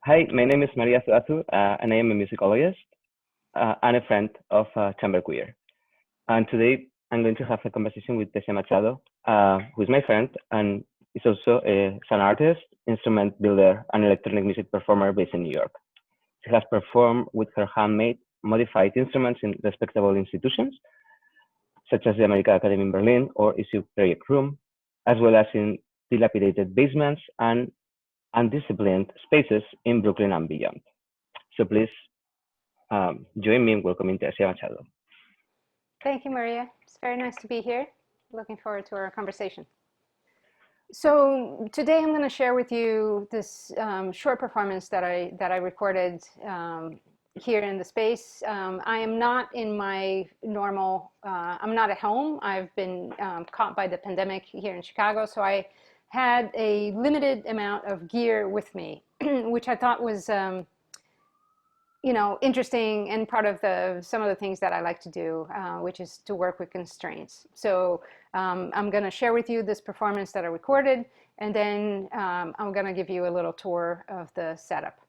Hi, my name is Zuazu, and I am a musicologist and a friend of ChamberQUEER. And today I'm going to have a conversation with Thessia Machado, who is my friend and is also an artist, instrument builder, and electronic music performer based in New York. She has performed with her handmade, modified instruments in respectable institutions, such as the American Academy in Berlin or ISU Project Room, as well as in dilapidated basements and undisciplined spaces in Brooklyn and beyond. So please join me in welcoming Thessia Machado. Thank you, Maria. It's very nice to be here. Looking forward to our conversation. So today I'm going to share with you this short performance that I recorded here in the space. I am not in my normal, I'm not at home. I've been caught by the pandemic here in Chicago, so I had a limited amount of gear with me, which I thought was interesting and part of some of the things that I like to do, which is to work with constraints. So I'm going to share with you this performance that I recorded, and then I'm going to give you a little tour of the setup.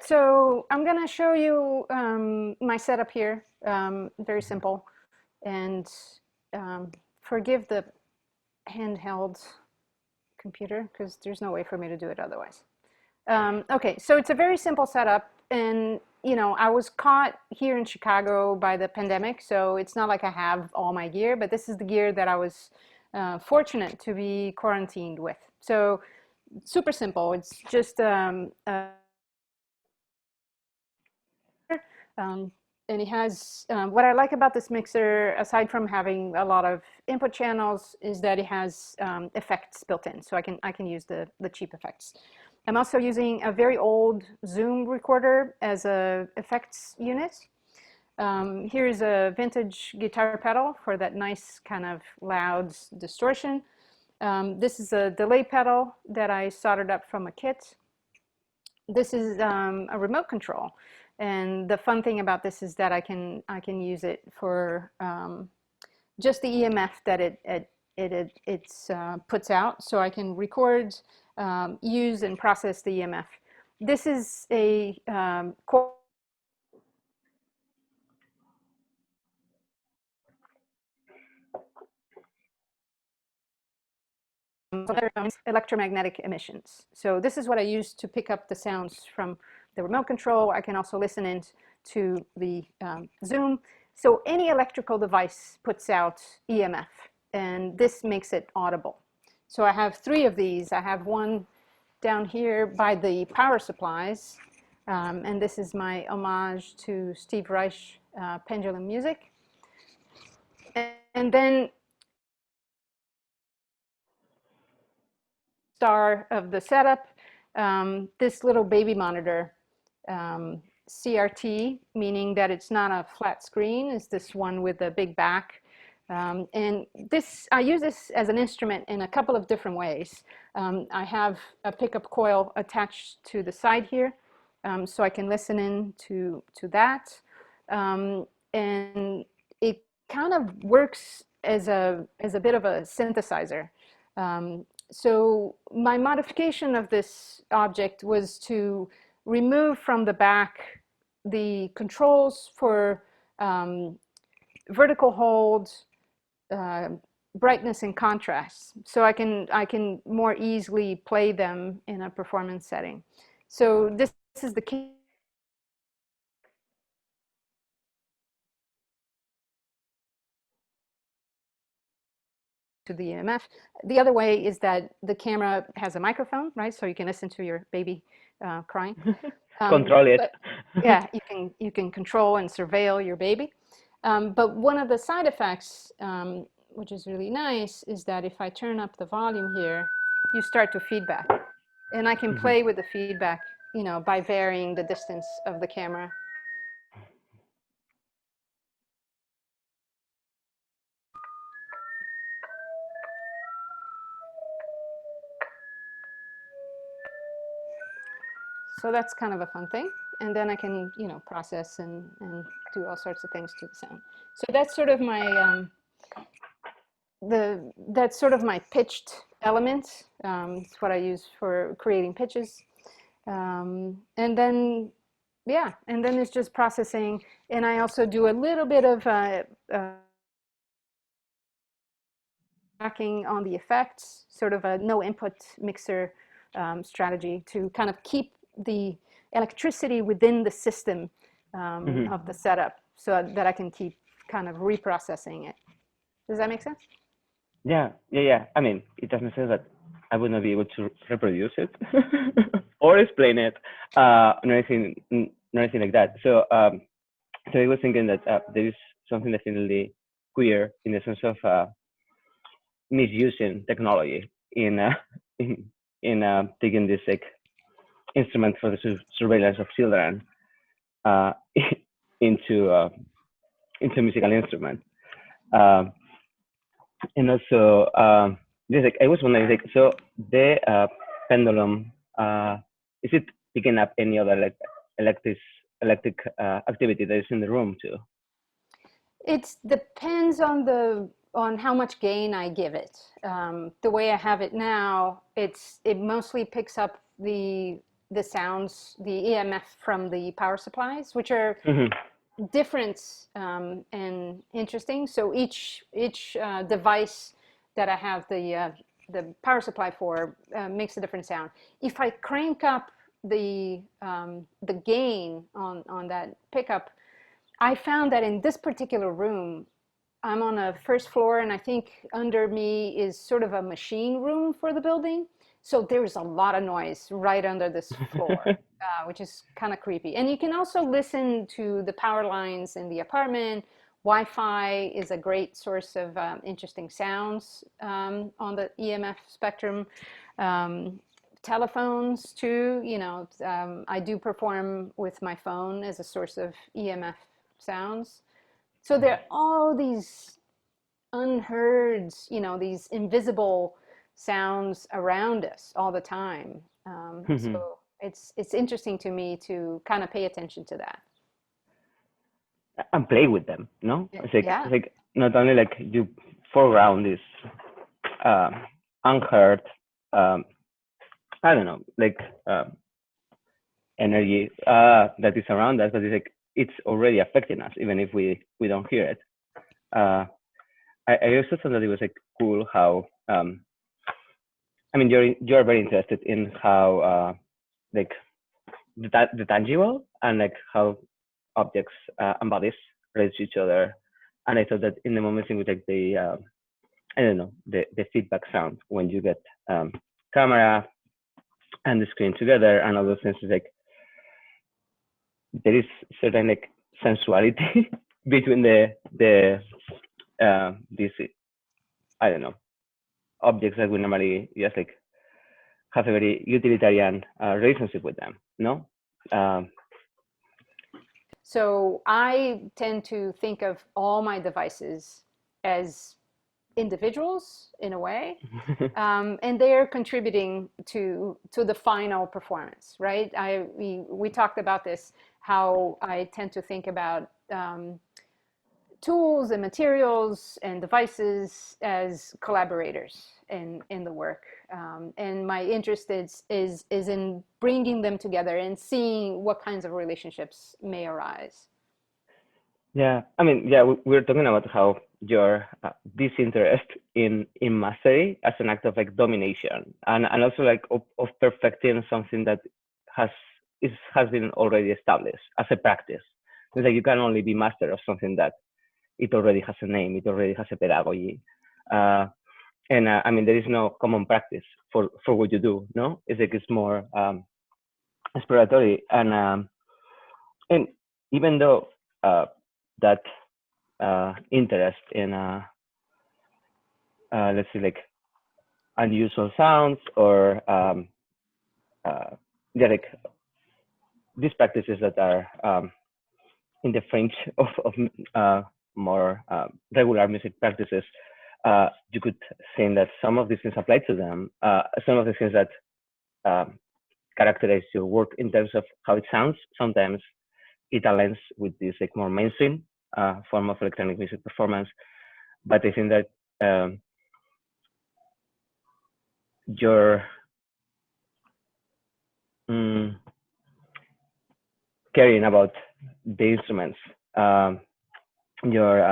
So I'm going to show you my setup here, very simple, and forgive the handheld computer because there's no way for me to do it otherwise. Okay, so it's a very simple setup, and I was caught here in Chicago by the pandemic, so it's not like I have all my gear, but this is the gear that I was fortunate to be quarantined with. So super simple. It's just Um, and it has, what I like about this mixer, aside from having a lot of input channels, is that it has effects built in. So I can use the cheap effects. I'm also using a very old Zoom recorder as a effects unit. Here's a vintage guitar pedal for that nice kind of loud distortion. This is a delay pedal that I soldered up from a kit. This is a remote control, and the fun thing about this is that I can use it for just the EMF that it puts out, so I can record, use, and process the EMF. This is a electromagnetic emissions. So this is what I use to pick up the sounds from the remote control. I can also listen in to the Zoom. So any electrical device puts out EMF, and this makes it audible. So I have 3 of these. I have one down here by the power supplies, and this is my homage to Steve Reich pendulum music. And then star of the setup, this little baby monitor, CRT, meaning that it's not a flat screen, it's this one with a big back. And this, I use this as an instrument in a couple of different ways. I have a pickup coil attached to the side here, so I can listen in to that. And it kind of works as a bit of a synthesizer. So my modification of this object was to remove from the back the controls for vertical hold, brightness and contrast, so I can more easily play them in a performance setting. So this is the key. to the EMF. The other way is that the camera has a microphone, right? So you can listen to your baby crying. Control it. But yeah, you can control and surveil your baby. But one of the side effects, which is really nice, is that if I turn up the volume here, you start to feedback. And I can play with the feedback, you know, by varying the distance of the camera. So that's kind of a fun thing. And then I can, you know, process and do all sorts of things to the sound. So that's sort of my, that's sort of my pitched element. It's what I use for creating pitches. And then, yeah, and then it's just processing. And I also do a little bit of tracking on the effects, sort of a no input mixer strategy to kind of keep the electricity within the system of the setup so that I can keep kind of reprocessing it. Does that make sense? Yeah. I mean, it doesn't say that I would not be able to reproduce it or explain it, nor anything like that. So, so I was thinking that there is something definitely queer in the sense of misusing technology in taking this like instrument for the surveillance of children into musical instrument. And also, just like I was wondering, like, so the pendulum, is it picking up any other like electric activity that is in the room too? It depends on how much gain I give it. The way I have it now, it mostly picks up the sounds, the EMF from the power supplies, which are different and interesting. So each device that I have the power supply for makes a different sound. If I crank up the gain on that pickup, I found that in this particular room, I'm on a first floor, and I think under me is sort of a machine room for the building. So there's a lot of noise right under this floor, which is kind of creepy. And you can also listen to the power lines in the apartment. Wi-Fi is a great source of interesting sounds on the EMF spectrum. Telephones too, you know, I do perform with my phone as a source of EMF sounds. So there are all these unheard, you know, these invisible sounds around us all the time. So it's interesting to me to kind of pay attention to that. And play with them, no? It's like, Yeah. it's like not only like you foreground this unheard, I don't know, like energy that is around us, but it's like it's already affecting us, even if we don't hear it. I also thought that it was like cool how I mean you're very interested in how like the tangible and like how objects and bodies relate to each other, and I thought that in the moments in which like the I don't know the feedback sound when you get camera and the screen together and all those things is like there is certain like sensuality between these I don't know objects that we normally just like have a very utilitarian relationship with them, no? So I tend to think of all my devices as individuals in a way, and they're contributing to the final performance, right? We talked about this, how I tend to think about tools and materials and devices as collaborators in the work, and my interest is in bringing them together and seeing what kinds of relationships may arise. Yeah, I mean, yeah, we're talking about how your disinterest in mastery as an act of like domination, and also like of perfecting something that has been already established as a practice. It's like you can only be master of something that it already has a name, it already has a pedagogy. and I mean there is no common practice for what you do. No, it's like it's more exploratory, and even though that interest in let's say like unusual sounds or yeah, like these practices that are in the fringe of more regular music practices, you could say that some of these things apply to them. Some of the things that characterize your work in terms of how it sounds, sometimes it aligns with this like more mainstream form of electronic music performance. But I think that your caring about the instruments, your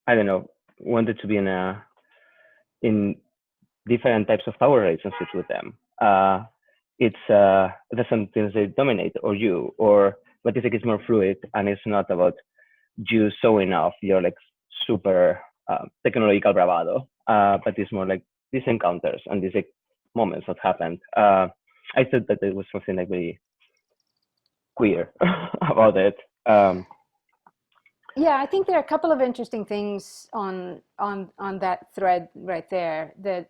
I don't know, wanted to be in different types of power relationships with them. It's there's some things that dominate or you, or but it's like it's more fluid and it's not about you showing off your like super technological bravado, but it's more like these encounters and these like moments that happened. I thought that it was something like very queer about it. Yeah, I think there are a couple of interesting things on that thread right there. That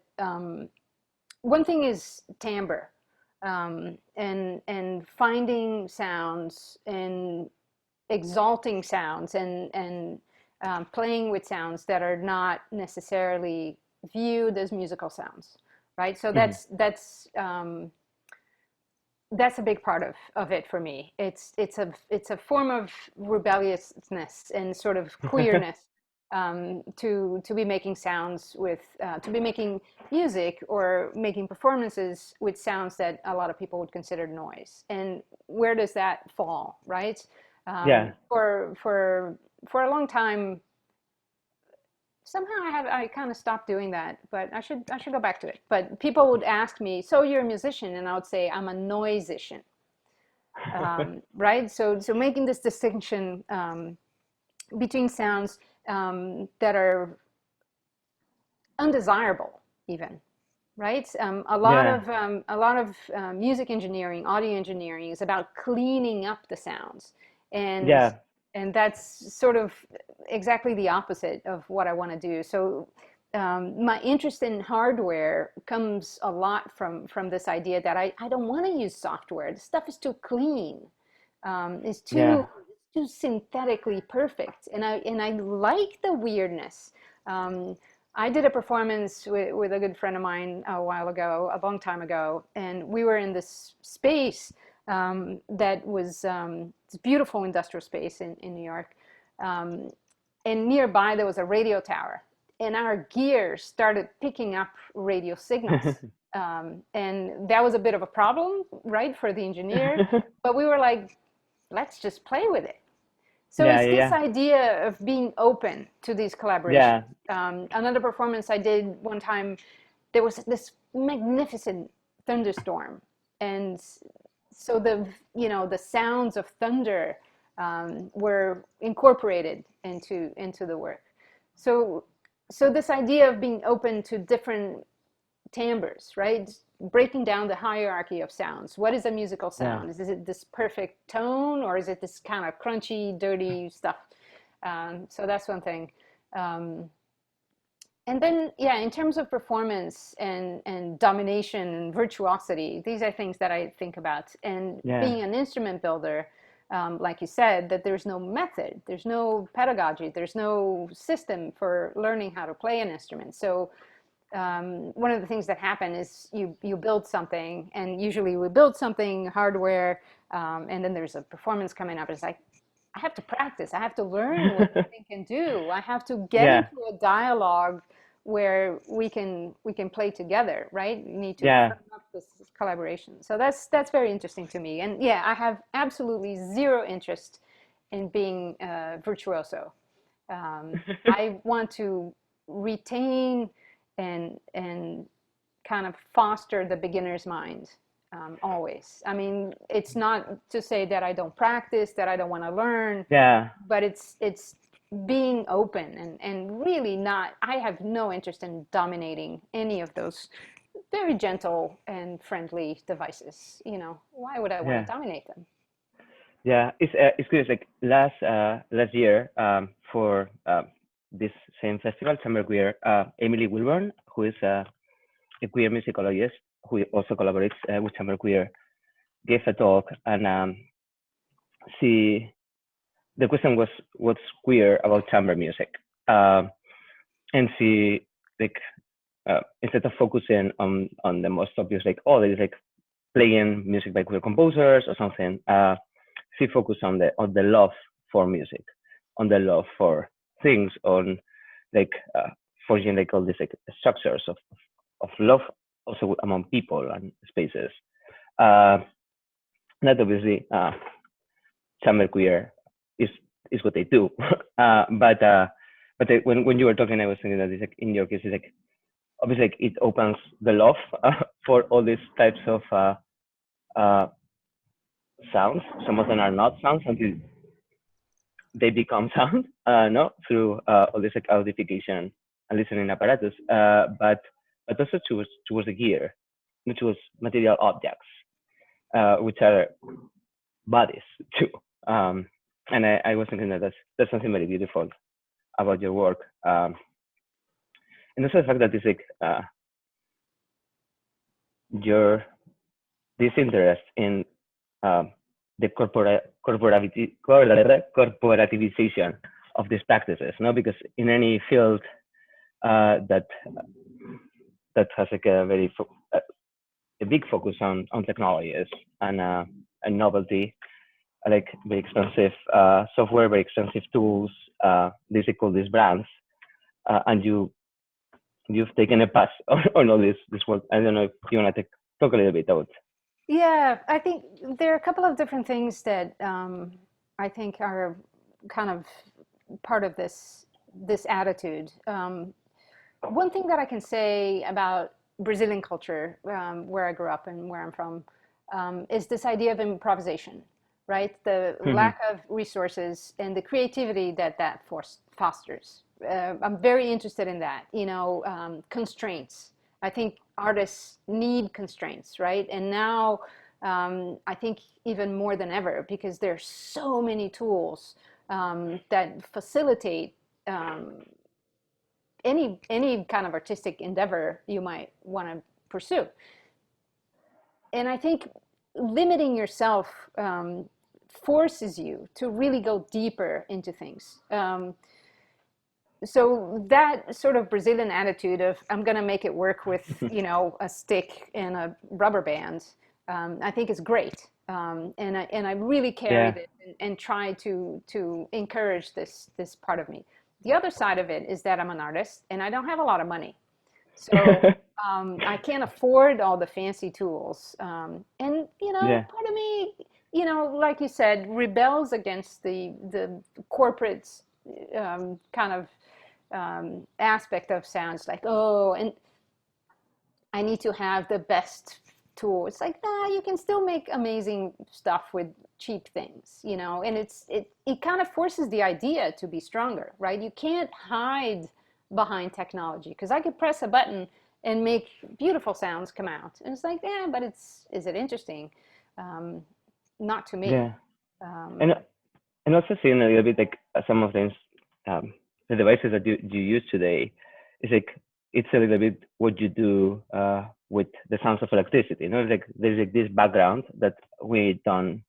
one thing is timbre, and finding sounds and exalting sounds and playing with sounds that are not necessarily viewed as musical sounds, right? So that's a big part of it for me. It's a form of rebelliousness and sort of queerness, to be making sounds with to be making music or making performances with sounds that a lot of people would consider noise. And where does that fall, right? Yeah. For a long time, somehow I kind of stopped doing that, but I should go back to it. But people would ask me, "So you're a musician?" And I would say, "I'm a noisician." Right? So making this distinction between sounds that are undesirable, even, right? A lot Yeah. of music engineering, audio engineering is about cleaning up the sounds, and Yeah. that's sort of exactly the opposite of what I want to do. So my interest in hardware comes a lot from this idea that I don't want to use software. The stuff is too clean. It's Yeah. too synthetically perfect, and I like the weirdness. I did a performance with a good friend of mine a while ago, a long time ago, and we were in this space that was this beautiful industrial space in New York. And nearby there was a radio tower, and our gear started picking up radio signals. And that was a bit of a problem, right, for the engineer. But we were like, let's just play with it. So Yeah. it's this Yeah. idea of being open to these collaborations. Yeah. Another performance I did one time, there was this magnificent thunderstorm, and so the sounds of thunder were incorporated into the work. So this idea of being open to different timbres, right? Breaking down the hierarchy of sounds. What is a musical Yeah. sound? Is it this perfect tone, or is it this kind of crunchy, dirty stuff? So that's one thing. Um, and then, yeah, in terms of performance and domination and virtuosity, these are things that I think about. And Yeah. being an instrument builder, like you said, that there's no method, there's no pedagogy, there's no system for learning how to play an instrument. So one of the things that happen is you build something, and usually we build something hardware, and then there's a performance coming up. It's like, I have to practice. I have to learn what this thing can do. I have to get Yeah. into a dialogue where we can play together, right? You need to Yeah. firm up this collaboration. So that's very interesting to me. And yeah, I have absolutely zero interest in being virtuoso. I want to retain and kind of foster the beginner's mind, always. I mean, it's not to say that I don't practice, that I don't want to learn, Yeah. but it's being open and really not, I have no interest in dominating any of those very gentle and friendly devices. Why would I want to Yeah. dominate them? Yeah, it's good. It's like last year for this same festival, ChamberQueer, Emily Wilburn, who is a queer musicologist who also collaborates with ChamberQueer, gave a talk, and she the question was what's queer about chamber music, and she like instead of focusing on the most obvious, like, oh, there is like playing music by queer composers or something, she focused on the love for music, on the love for things, on like forging like all these like structures of love also among people and spaces. Uh, Not obviously chamber queer is what they do, but when you were talking, I was thinking that it's like in your case, it's like obviously like, it opens the love for all these types of uh, sounds. Some of them are not sounds until they become sound, no, through all this like audification and listening apparatus, but also towards the gear, towards material objects, which are bodies too. And I was thinking that that's something very beautiful about your work, and also the fact that it's like your this interest in the corporativization of these practices, no? Because in any field that has like a big focus on technologies and novelty, like very expensive software, very expensive tools. These call these brands, and you've taken a pass on all this work. I don't know if you want to talk a little bit about. Yeah, I think there are a couple of different things that I think are kind of part of this attitude. One thing that I can say about Brazilian culture, where I grew up and where I'm from, is this idea of improvisation, right? The lack of resources and the creativity that fosters. I'm very interested in that. Constraints. I think artists need constraints, right? And now I think even more than ever, because there's so many tools that facilitate any kind of artistic endeavor you might want to pursue. And I think limiting yourself forces you to really go deeper into things. So that sort of Brazilian attitude of I'm going to make it work with a stick and a rubber band, I think is great. And I really carry Yeah. this and try to encourage this part of me. The other side of it is that I'm an artist and I don't have a lot of money. So I can't afford all the fancy tools. And, Yeah. part of me, like you said, rebels against the corporate kind of aspect of sounds like, oh, and I need to have the best tool. It's like, you can still make amazing stuff with cheap things, and it kind of forces the idea to be stronger, right? You can't hide behind technology because I could press a button and make beautiful sounds come out. And it's like, yeah, but is it interesting? Not to me. Yeah. And also seeing a little bit like some of the devices that you use today is like it's a little bit what you do with the sounds of electricity. It's like there's like this background that we don't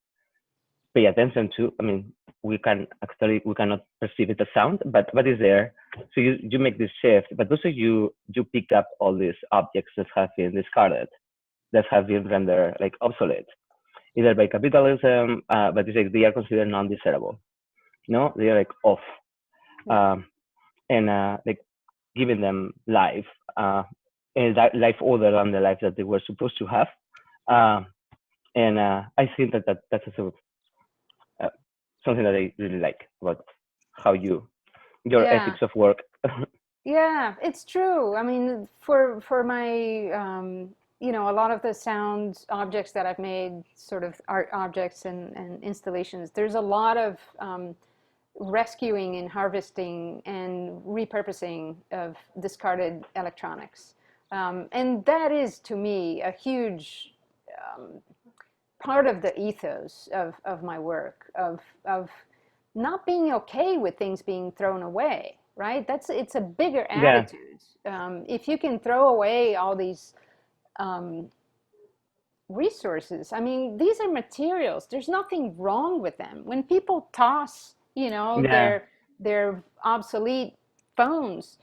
pay attention to. I mean, we cannot perceive it as sound, but it's there. So you make this shift, but also you pick up all these objects that have been discarded, that have been rendered like obsolete, either by capitalism, but it's like they are considered non-desirable. They are like off, and like giving them life, and that life other than the life that they were supposed to have. And I think that's also something that I really like about how your Yeah. ethics of work. Yeah, it's true. I mean, for my a lot of the sound objects that I've made, sort of art objects and installations, there's a lot of rescuing and harvesting and repurposing of discarded electronics. And that is, to me, a huge part of the ethos of my work, of not being okay with things being thrown away, right? It's a bigger Yeah. attitude. If you can throw away all these resources, I mean, these are materials. There's nothing wrong with them. When people toss, Yeah. their obsolete phones,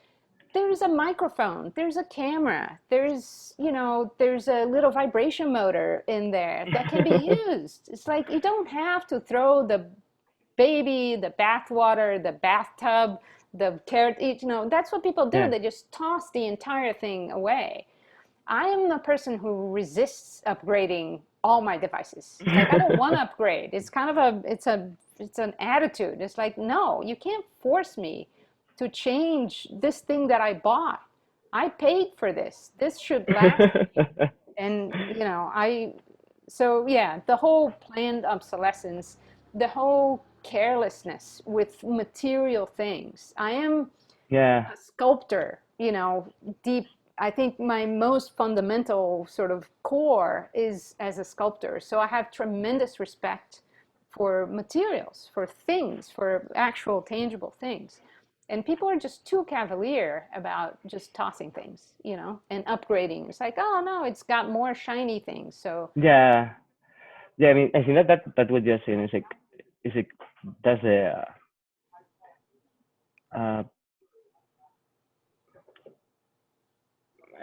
there's a microphone, there's a camera, there's a little vibration motor in there that can be used. It's like you don't have to throw the baby, the bathwater, the bathtub, the carrot, that's what people do. Yeah. They just toss the entire thing away. I am a person who resists upgrading all my devices. It's like I don't want to upgrade. It's kind of it's an attitude. It's like, no, you can't force me to change this thing that I bought. I paid for this. This should last me. And so yeah, the whole planned obsolescence, the whole carelessness with material things. I am Yeah. a sculptor, deep. I think my most fundamental sort of core is as a sculptor. So I have tremendous respect for materials, for things, for actual tangible things. And people are just too cavalier about just tossing things, and upgrading. It's like, oh no, it's got more shiny things. So Yeah. Yeah. I mean, I think that what you're saying is like that's a uh,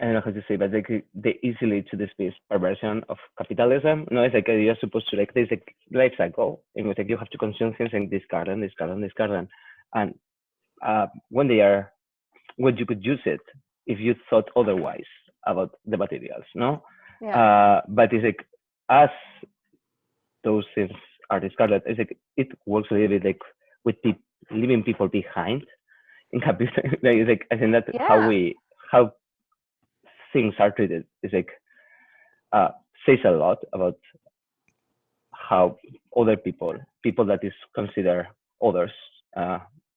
I don't know how to say, but like the easy lead to this perversion of capitalism. No, it's like you're supposed to like there's like life cycle in which like you have to consume things and discard them, discard them, discard them, and when they are when you could use it if you thought otherwise about the materials, no? yeah, But it's like as those things are discarded, it's like it works a little bit like with leaving people behind in capitalism. Like, it's like I think that yeah, how things are treated is like uh, says a lot about how other people that is considered others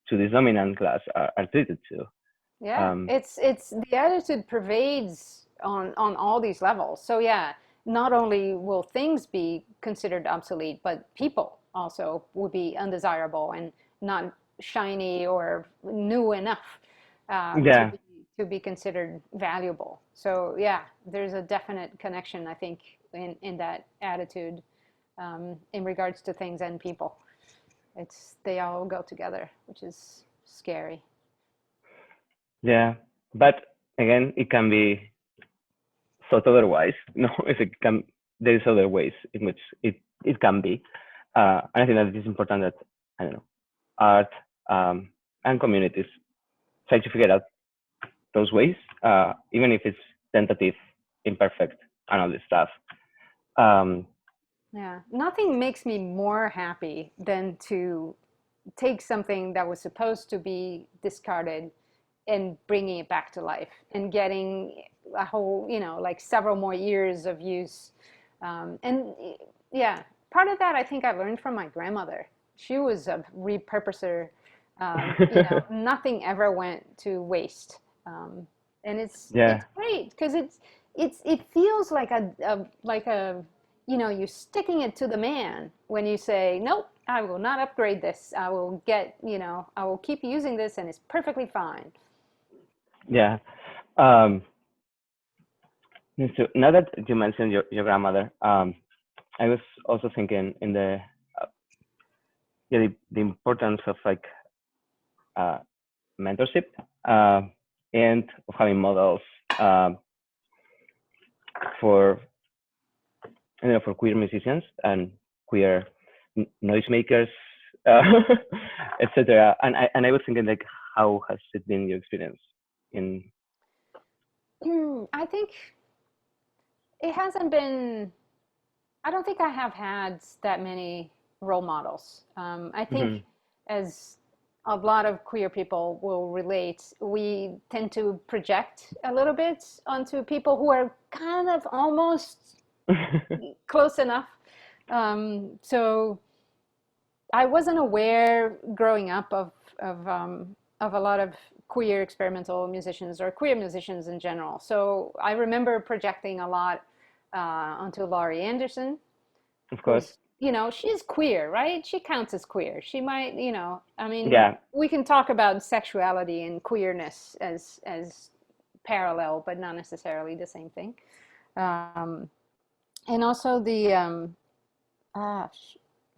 to this dominant class are treated too. yeah. Um, It's the attitude pervades on all these levels. So yeah, not only will things be considered obsolete, but people also would be undesirable and not shiny or new enough to yeah, be considered valuable. So yeah, there's a definite connection, I think, in that attitude in regards to things and people. They all go together, which is scary. yeah, but again, it can be thought otherwise. No, if it can, there's other ways in which it can be, and I think that it is important that I don't know art and communities try to figure out those ways, even if it's tentative, imperfect, and all this stuff. Um, Yeah, nothing makes me more happy than to take something that was supposed to be discarded and bringing it back to life and getting a whole, like several more years of use. And yeah, part of that I think I learned from my grandmother. She was a repurposer. Nothing ever went to waste. And it's yeah, great because it feels like a you're sticking it to the man when you say, nope, I will not upgrade this. I will keep using this and it's perfectly fine. yeah. Um, so now that you mentioned your grandmother, I was also thinking in uh, the importance of like uh, mentorship uh, and of having models um, for for queer musicians and queer noisemakers, uh, etc. And I was thinking like, how has it been your experience in? I think it hasn't been, I don't think I have had that many role models. I think, Mhm. as a lot of queer people will relate, we tend to project a little bit onto people who are kind of almost close enough. So I wasn't aware growing up of a lot of queer experimental musicians or queer musicians in general. So I remember projecting a lot onto Laurie Anderson, Of course. who's, she's queer, right? She counts as queer. She might, I mean, Yeah. we can talk about sexuality and queerness as parallel, but not necessarily the same thing. Um, and also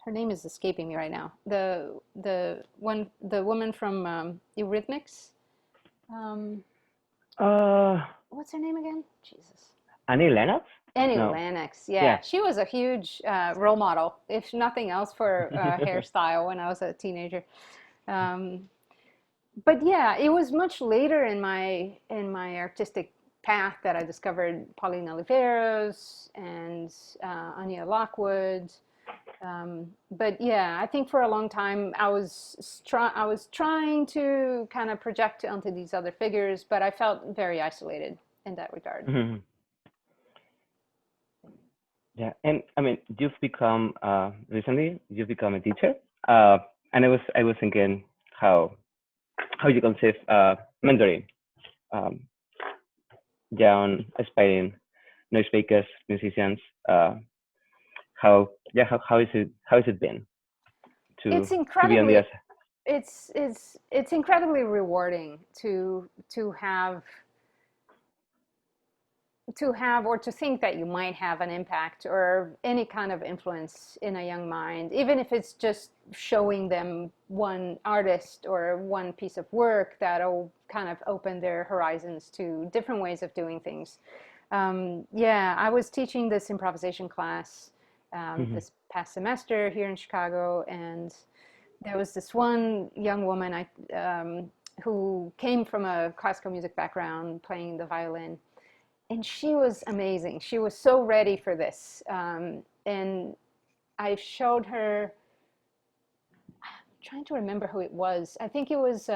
her name is escaping me right now. The woman from Eurythmics. Um, Uh, what's her name again? Jesus. Annie Lennox? Annie No. Lennox, yeah, Yeah. she was a huge role model, if nothing else, for hairstyle when I was a teenager. Um, but yeah, it was much later in my artistic path that I discovered Pauline Oliveros and Anya Lockwood. But yeah, I think for a long time I was trying to kind of project onto these other figures, but I felt very isolated in that regard. Mhm. Yeah, and I mean, you've become recently. You've become a teacher, and I was thinking how you conceive mentoring, um, yeah, on aspiring noise makers, musicians. How is it been to It's be on the incredibly other? it's incredibly rewarding to have or to think that you might have an impact or any kind of influence in a young mind, even if it's just showing them one artist or one piece of work that'll kind of open their horizons to different ways of doing things. Yeah, I was teaching this improvisation class Mhm. this past semester here in Chicago, and there was this one young woman who came from a classical music background, playing the violin, and she was amazing. She was so ready for this. And I showed her, trying to remember who it was. I think it was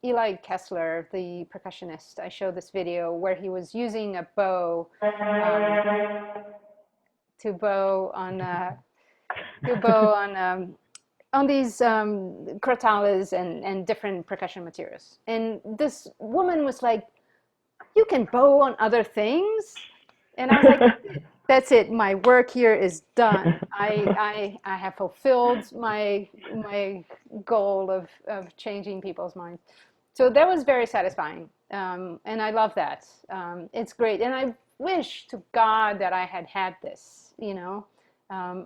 Eli Kessler, the percussionist. I showed this video where he was using a bow um, to bow on to bow on these crotales and different percussion materials. And this woman was like, "You can bow on other things?" And I was like, that's it. My work here is done. I have fulfilled my goal of changing people's minds. So that was very satisfying, and I love that. It's great, and I wish to God that I had had this.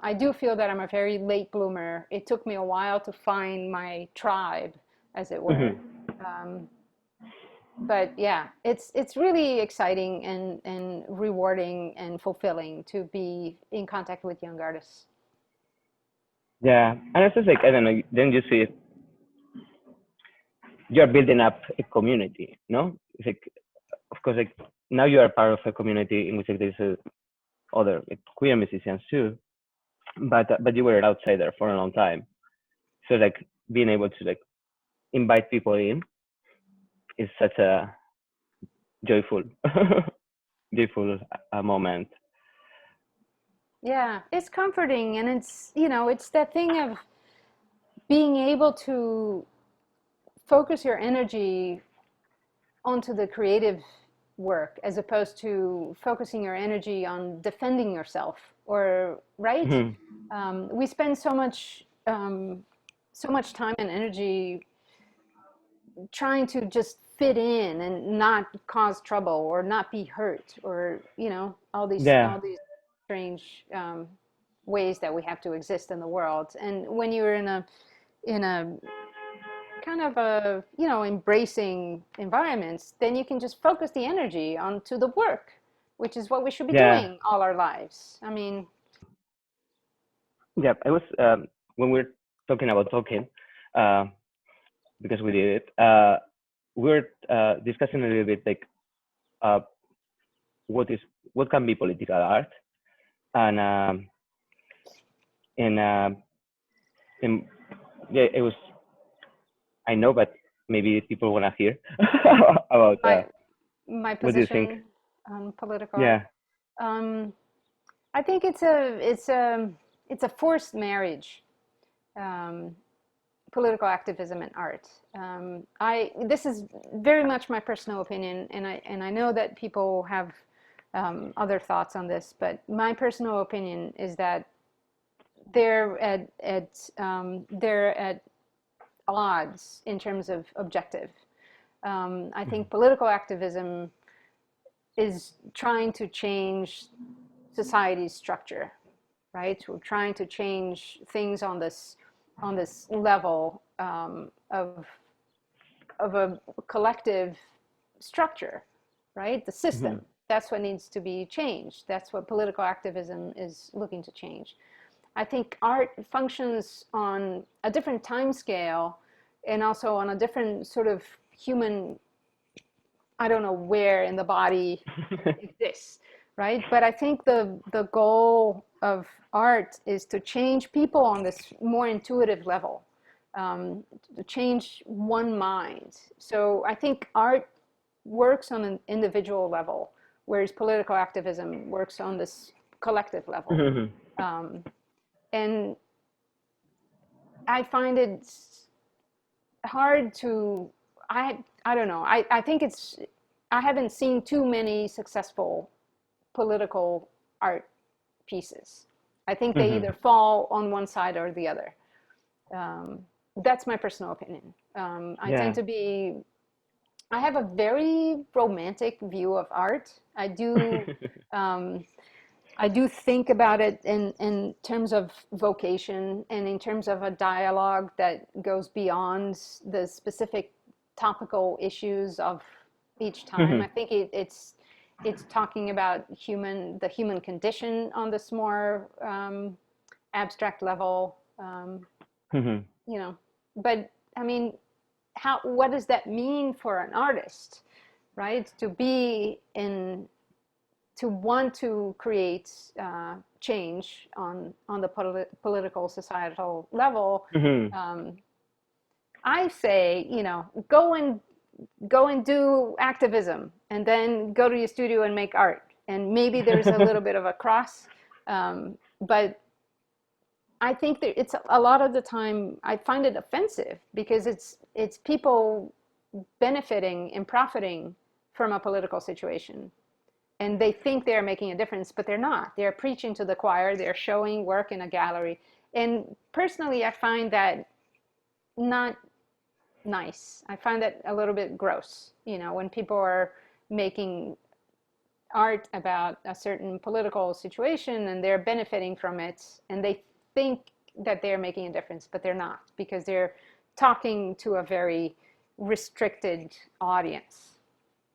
I do feel that I'm a very late bloomer. It took me a while to find my tribe, as it were. Mhm. Um, but yeah, it's really exciting and rewarding and fulfilling to be in contact with young artists. Yeah, and it's just like I don't know. Then you see you're building up a community, no? It's like, of course, like now you are part of a community in which like, there's other like, queer musicians too, but you were an outsider for a long time. So like being able to like invite people in is such a joyful, joyful moment. Yeah, it's comforting, and it's that thing of being able to focus your energy onto the creative work as opposed to focusing your energy on defending yourself, or right. Mhm. We spend so much time and energy trying to just fit in and not cause trouble or not be hurt, or all these Yeah, all these strange ways that we have to exist in the world. And when you're in a kind of a embracing environments, then you can just focus the energy onto the work, which is what we should be yeah, doing all our lives. I mean, yeah. I was when we are talking about talking, uh, because we did it. We are discussing a little bit like uh, what is what can be political art, and and and yeah, it was. I know, but maybe people want to hear about my my what do you think? position on political art. Yeah. Um, I think it's a forced marriage political activism and art. This is very much my personal opinion, and I know that people have other thoughts on this, but my personal opinion is that they're at odds in terms of objective. I think political activism is trying to change society's structure, right? We're trying to change things on this level of a collective structure, right? The system. That's what needs to be changed. That's what political activism is looking to change. I think art functions on a different time scale and also on a different sort of human, I don't know where in the body exists, right? But I think the goal of art is to change people on this more intuitive level, to change one mind. So I think art works on an individual level, whereas political activism works on this collective level. And I find it hard to, I don't know, I think I haven't seen too many successful political art pieces. I think they either fall on one side or the other. That's my personal opinion. I tend to be, I have a very romantic view of art. I do think about it in terms of vocation and in terms of a dialogue that goes beyond the specific topical issues of each time. I think it's talking about the human condition on this more abstract level. You know, but I mean, what does that mean for an artist, right? To want to create change on the political societal level. I say, you know, go and do activism, and then go to your studio and make art. And maybe there's a little bit of a cross, but I think that it's a lot of the time I find it offensive because it's people benefiting and profiting from a political situation. And they think they're making a difference, but they're not. They're preaching to the choir. They're showing work in a gallery. And personally, I find that not nice. I find that a little bit gross, you know, when people are making art about a certain political situation and they're benefiting from it, and they think that they're making a difference, but they're not, because they're talking to a very restricted audience.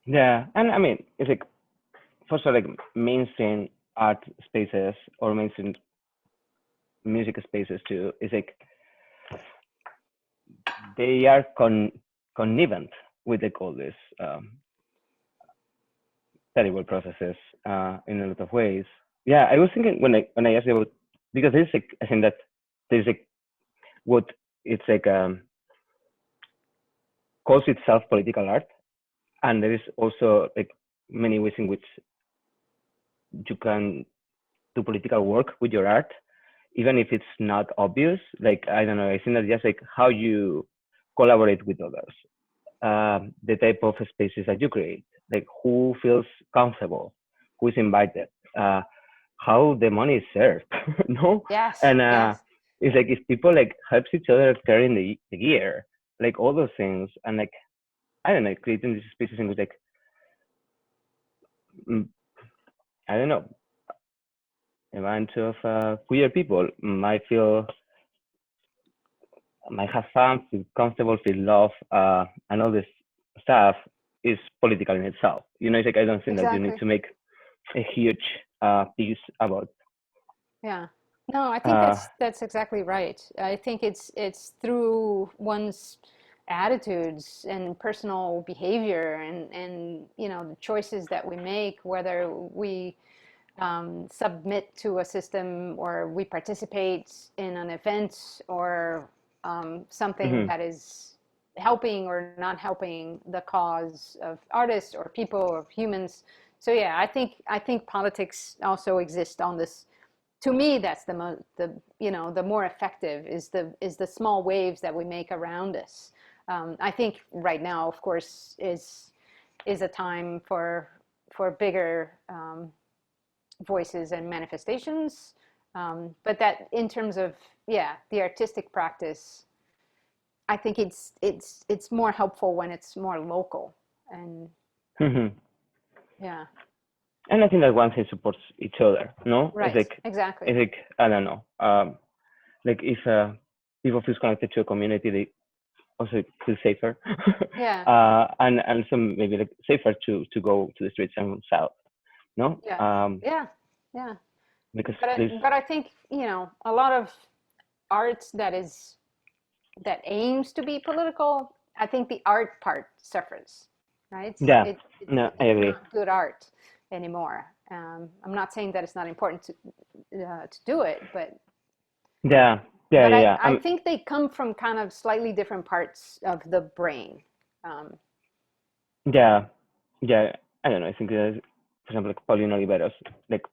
Yeah, and I mean, it's like, for sure, like mainstream art spaces or mainstream music spaces too, is like they are connivant with like all this terrible processes in a lot of ways. Yeah, I was thinking when I asked you about, because there's like, I think that there's like what it's like calls itself political art, and there is also like many ways in which you can do political work with your art, even if it's not obvious. Like, I don't know, I think that just like how you collaborate with others, the type of spaces that you create, like who feels comfortable, who is invited, how the money is served, no? Yes. And Yes. it's like if people like helps each other carrying the gear, like all those things, and like, I don't know, creating these spaces in which like, I don't know, a bunch of queer people might have fun, feel comfortable, feel love, and all this stuff is political in itself. You know, it's like I don't think that you need to make a huge piece about. Yeah. No, I think that's exactly right. I think it's through one's attitudes and personal behavior and you know, the choices that we make, whether we submit to a system or we participate in an event or something that is helping or not helping the cause of artists or people or humans. So yeah, I think politics also exists on this to me, that's the more effective is the small waves that we make around us. I think right now, of course, is a time for bigger voices and manifestations. But that in terms of, the artistic practice, I think it's more helpful when it's more local. And yeah. And I think that one thing supports each other, no? Right, exactly. It's like, I don't know, like if people feel connected to a community, they also feel safer. Yeah. And some maybe like safer to go to the streets and south, no? Yeah. Yeah. Because But I think, a lot of art that aims to be political, I think the art part suffers, right? yeah, no, I It's agree. not good art anymore. I'm not saying that it's not important to do it, but Yeah, but yeah. I think they come from kind of slightly different parts of the brain. Yeah, yeah. I don't know. I think, for example, like Pauline Oliveros, like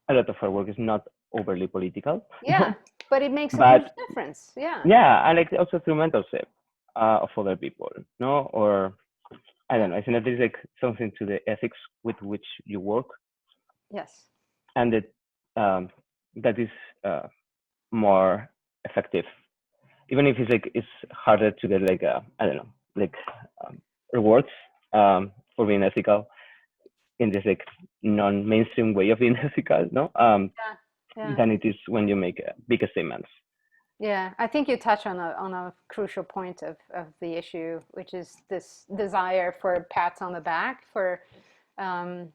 a lot of her work is not overly political, Yeah, but it makes a huge but difference. Yeah. yeah, and like also through mentorship of other people, no? Or I don't know. I think that there's like something to the ethics with which you work, Yes. and that is more effective, even if it's harder to get like I don't know, like rewards for being ethical in this like non-mainstream way of being ethical, no? Yeah. Than it is when you make bigger statements. Yeah, I think you touch on a crucial point of the issue, which is this desire for pats on the back um,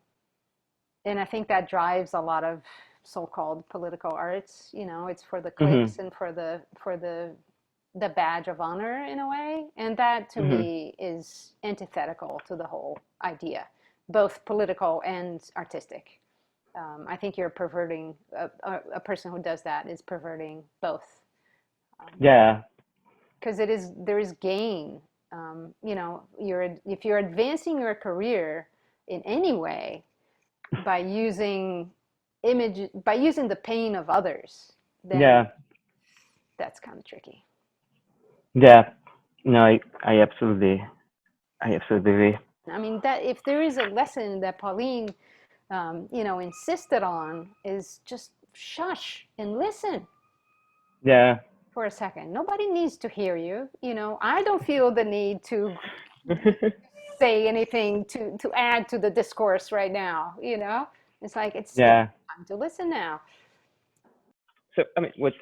and I think that drives a lot of so-called political arts. It's for the clicks and for the badge of honor in a way, and that to me is antithetical to the whole idea, both political and artistic. I think you're perverting a person who does that is perverting both. Yeah, Because there is gain. If you're advancing your career in any way by using the pain of others, then yeah, that's kind of tricky. yeah. No, I absolutely agree. I mean, that if there is a lesson that Pauline, insisted on, is just shush and listen Yeah. for a second. Nobody needs to hear you. I don't feel the need to say anything to add to the discourse right now. It's like it's Yeah. time to listen now. So I mean, with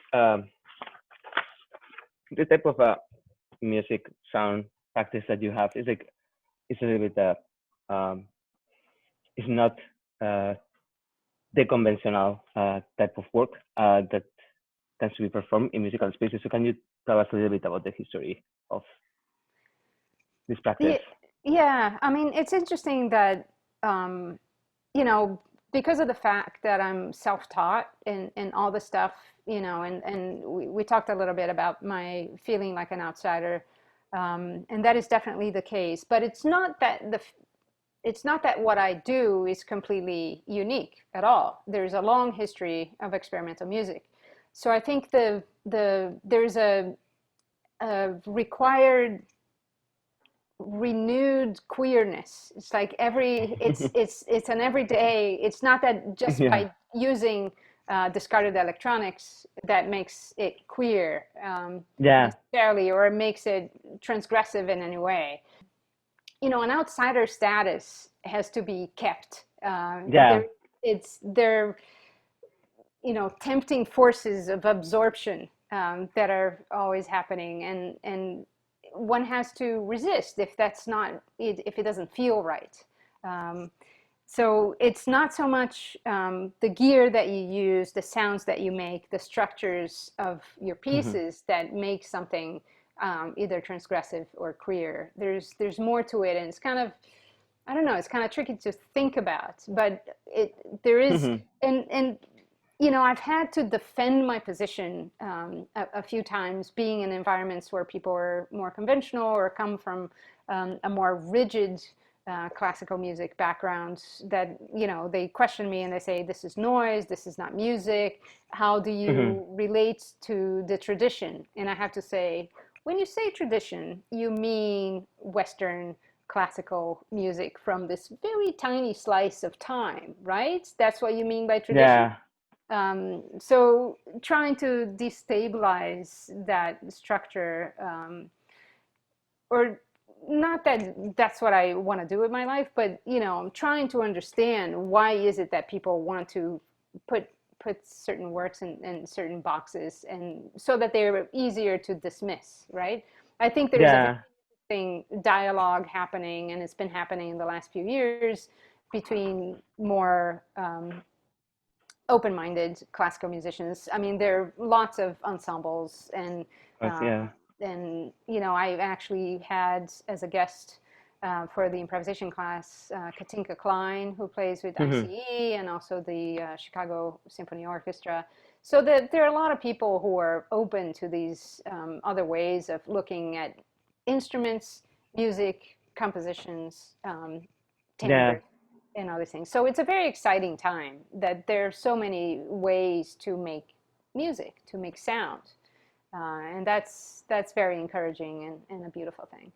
the type of music sound practice that you have is like it's a little bit it's not uh, the conventional type of work that tends to be performed in musical spaces. So can you tell us a little bit about the history of this practice? Yeah, I mean, it's interesting that um, you know, because of the fact that I'm self-taught and all the stuff, and we talked a little bit about my feeling like an outsider, and that is definitely the case. But it's not that what I do is completely unique at all. There's a long history of experimental music, so I think there's a required renewed queerness. It's like it's an everyday. It's not that just Yeah. by using discarded electronics that makes it queer, Yeah. necessarily, or it makes it transgressive in any way. An outsider status has to be kept. Yeah. They're tempting forces of absorption that are always happening, and one has to resist if that's not if it doesn't feel right. Um, so it's not so much the gear that you use, the sounds that you make, the structures of your Hmm. pieces that make something either transgressive or queer. There's more to it, and it's kind of, I don't know, it's kind of tricky to think about, but there is, Hmm. and I've had to defend my position a few times, being in environments where people are more conventional or come from a more rigid classical music backgrounds that, you know, they question me and they say, this is noise, this is not music. How do you relate to the tradition? And I have to say, when you say tradition, you mean Western classical music from this very tiny slice of time, right? That's what you mean by tradition. Yeah. So trying to destabilize that structure, or not that that's what I want to do with my life, but you know, I'm trying to understand why is it that people want to put certain works in certain boxes, and so that they're easier to dismiss, right? I think there's a very Yeah. interesting dialogue happening, and it's been happening in the last few years between more open-minded classical musicians. I mean, there are lots of ensembles, But uh, yeah. and you know, I actually had as a guest for the improvisation class Katinka Klein, who plays with ICE, and also the Chicago Symphony Orchestra. So that there are a lot of people who are open to these other ways of looking at instruments, music, compositions, Yeah. timbre, and other things. So it's a very exciting time that there are so many ways to make music, to make sound, and that's very encouraging and a beautiful thing.